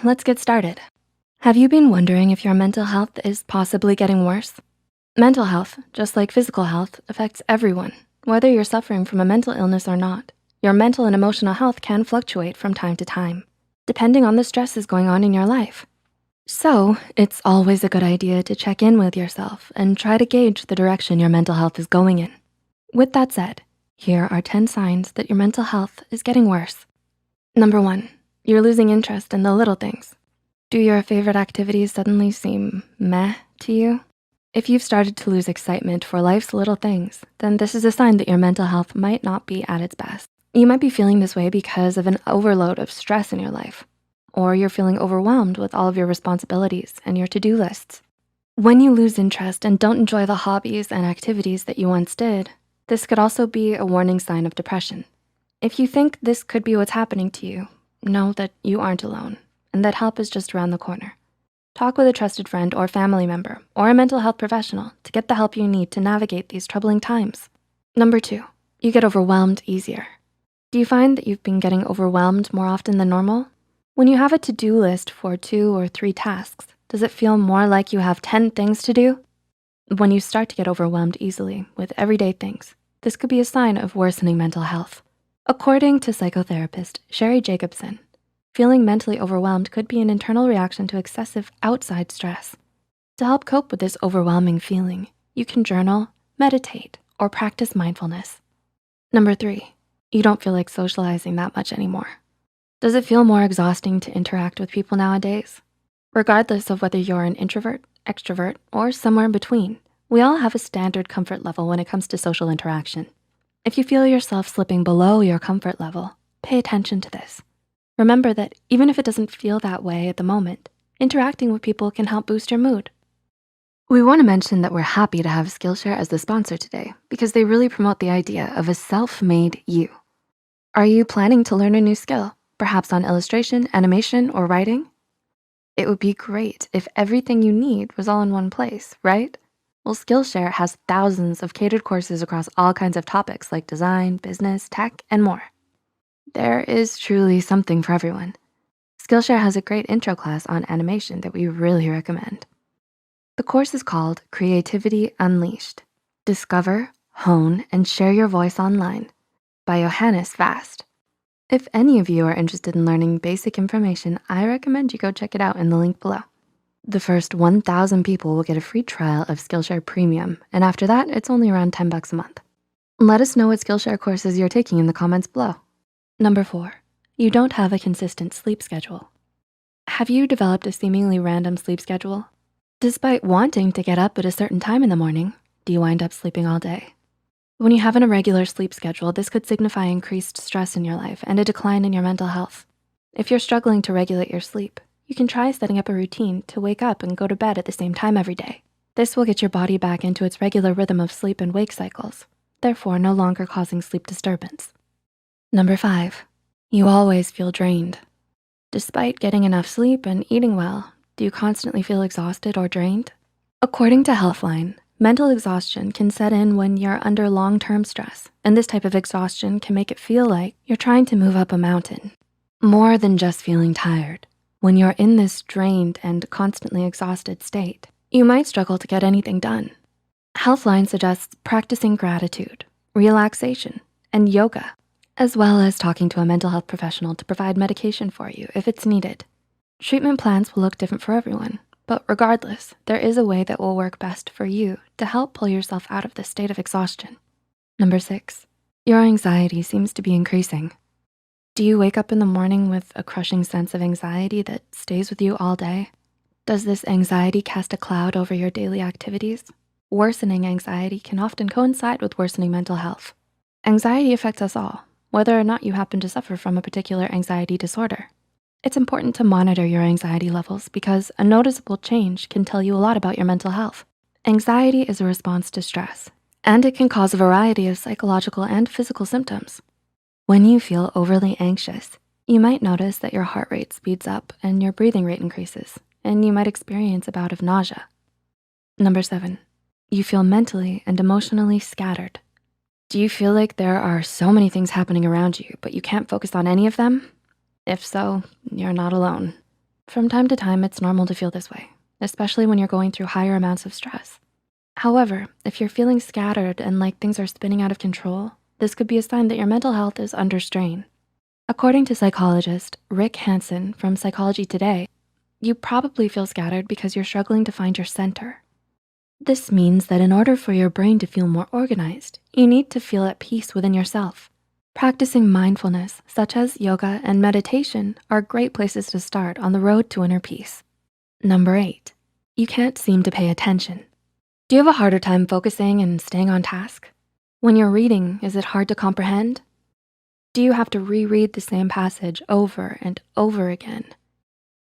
let's get started. Have you been wondering if your mental health is possibly getting worse? Mental health, just like physical health, affects everyone, whether you're suffering from a mental illness or not. Your mental and emotional health can fluctuate from time to time, depending on the stresses going on in your life. So it's always a good idea to check in with yourself and try to gauge the direction your mental health is going in. With that said, here are 10 signs that your mental health is getting worse. Number 1, you're losing interest in the little things. Do your favorite activities suddenly seem meh to you? If you've started to lose excitement for life's little things, then this is a sign that your mental health might not be at its best. You might be feeling this way because of an overload of stress in your life, or you're feeling overwhelmed with all of your responsibilities and your to-do lists. When you lose interest and don't enjoy the hobbies and activities that you once did, this could also be a warning sign of depression. If you think this could be what's happening to you, know that you aren't alone and that help is just around the corner. Talk with a trusted friend or family member or a mental health professional to get the help you need to navigate these troubling times. Number 2, you get overwhelmed easier. Do you find that you've been getting overwhelmed more often than normal? When you have a to-do list for 2 or 3 tasks, does it feel more like you have 10 things to do? When you start to get overwhelmed easily with everyday things, this could be a sign of worsening mental health. According to psychotherapist Sherry Jacobson, feeling mentally overwhelmed could be an internal reaction to excessive outside stress. To help cope with this overwhelming feeling, you can journal, meditate, or practice mindfulness. Number 3, you don't feel like socializing that much anymore. Does it feel more exhausting to interact with people nowadays? Regardless of whether you're an introvert, extrovert, or somewhere in between, we all have a standard comfort level when it comes to social interaction. If you feel yourself slipping below your comfort level, pay attention to this. Remember that even if it doesn't feel that way at the moment, interacting with people can help boost your mood. We wanna mention that we're happy to have Skillshare as the sponsor today because they really promote the idea of a self-made you. Are you planning to learn a new skill, perhaps on illustration, animation, or writing? It would be great if everything you need was all in one place, right? Well, Skillshare has thousands of catered courses across all kinds of topics like design, business, tech, and more. There is truly something for everyone. Skillshare has a great intro class on animation that we really recommend. The course is called Creativity Unleashed. Discover, hone, and share your voice online by Johannes Vast. If any of you are interested in learning basic information, I recommend you go check it out in the link below. The first 1,000 people will get a free trial of Skillshare Premium, and after that, it's only around $10 a month. Let us know what Skillshare courses you're taking in the comments below. Number 4, you don't have a consistent sleep schedule. Have you developed a seemingly random sleep schedule? Despite wanting to get up at a certain time in the morning, do you wind up sleeping all day? When you have an irregular sleep schedule, this could signify increased stress in your life and a decline in your mental health. If you're struggling to regulate your sleep, you can try setting up a routine to wake up and go to bed at the same time every day. This will get your body back into its regular rhythm of sleep and wake cycles, therefore no longer causing sleep disturbance. Number 5, you always feel drained. Despite getting enough sleep and eating well, do you constantly feel exhausted or drained? According to Healthline, mental exhaustion can set in when you're under long-term stress, and this type of exhaustion can make it feel like you're trying to move up a mountain. More than just feeling tired, when you're in this drained and constantly exhausted state, you might struggle to get anything done. Healthline suggests practicing gratitude, relaxation, and yoga, as well as talking to a mental health professional to provide medication for you if it's needed. Treatment plans will look different for everyone, but regardless, there is a way that will work best for you to help pull yourself out of this state of exhaustion. Number 6, your anxiety seems to be increasing. Do you wake up in the morning with a crushing sense of anxiety that stays with you all day? Does this anxiety cast a cloud over your daily activities? Worsening anxiety can often coincide with worsening mental health. Anxiety affects us all, whether or not you happen to suffer from a particular anxiety disorder. It's important to monitor your anxiety levels because a noticeable change can tell you a lot about your mental health. Anxiety is a response to stress, and it can cause a variety of psychological and physical symptoms. When you feel overly anxious, you might notice that your heart rate speeds up and your breathing rate increases, and you might experience a bout of nausea. Number 7, you feel mentally and emotionally scattered. Do you feel like there are so many things happening around you, but you can't focus on any of them? If so, you're not alone. From time to time, it's normal to feel this way, especially when you're going through higher amounts of stress. However, if you're feeling scattered and like things are spinning out of control, this could be a sign that your mental health is under strain. According to psychologist Rick Hansen from Psychology Today, you probably feel scattered because you're struggling to find your center. This means that in order for your brain to feel more organized, you need to feel at peace within yourself. Practicing mindfulness, such as yoga and meditation, are great places to start on the road to inner peace. Number 8, you can't seem to pay attention. Do you have a harder time focusing and staying on task? When you're reading, is it hard to comprehend? Do you have to reread the same passage over and over again?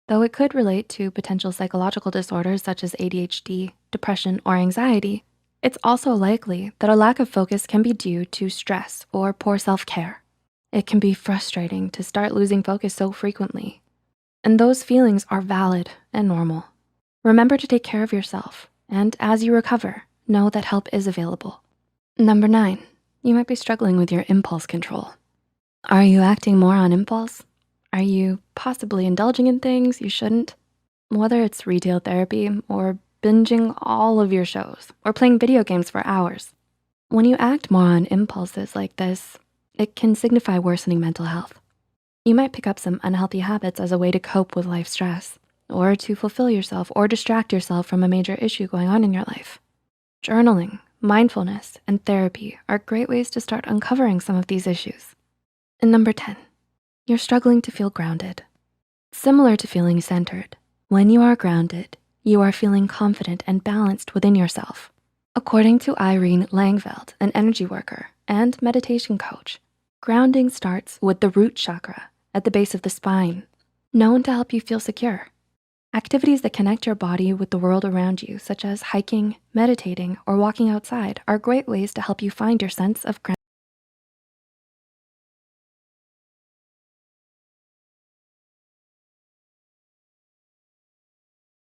Though it could relate to potential psychological disorders such as ADHD, depression, or anxiety, it's also likely that a lack of focus can be due to stress or poor self-care. It can be frustrating to start losing focus so frequently, and those feelings are valid and normal. Remember to take care of yourself, and as you recover, know that help is available. Number 9, you might be struggling with your impulse control. Are you acting more on impulse? Are you possibly indulging in things you shouldn't? Whether it's retail therapy or binging all of your shows or playing video games for hours. When you act more on impulses like this, it can signify worsening mental health. You might pick up some unhealthy habits as a way to cope with life stress or to fulfill yourself or distract yourself from a major issue going on in your life. Journaling, mindfulness, and therapy are great ways to start uncovering some of these issues. And number 10, you're struggling to feel grounded. Similar to feeling centered, when you are grounded, you are feeling confident and balanced within yourself. According to Irene Langveld, an energy worker and meditation coach, grounding starts with the root chakra at the base of the spine, known to help you feel secure. Activities that connect your body with the world around you, such as hiking, meditating, or walking outside, are great ways to help you find your sense of grounding.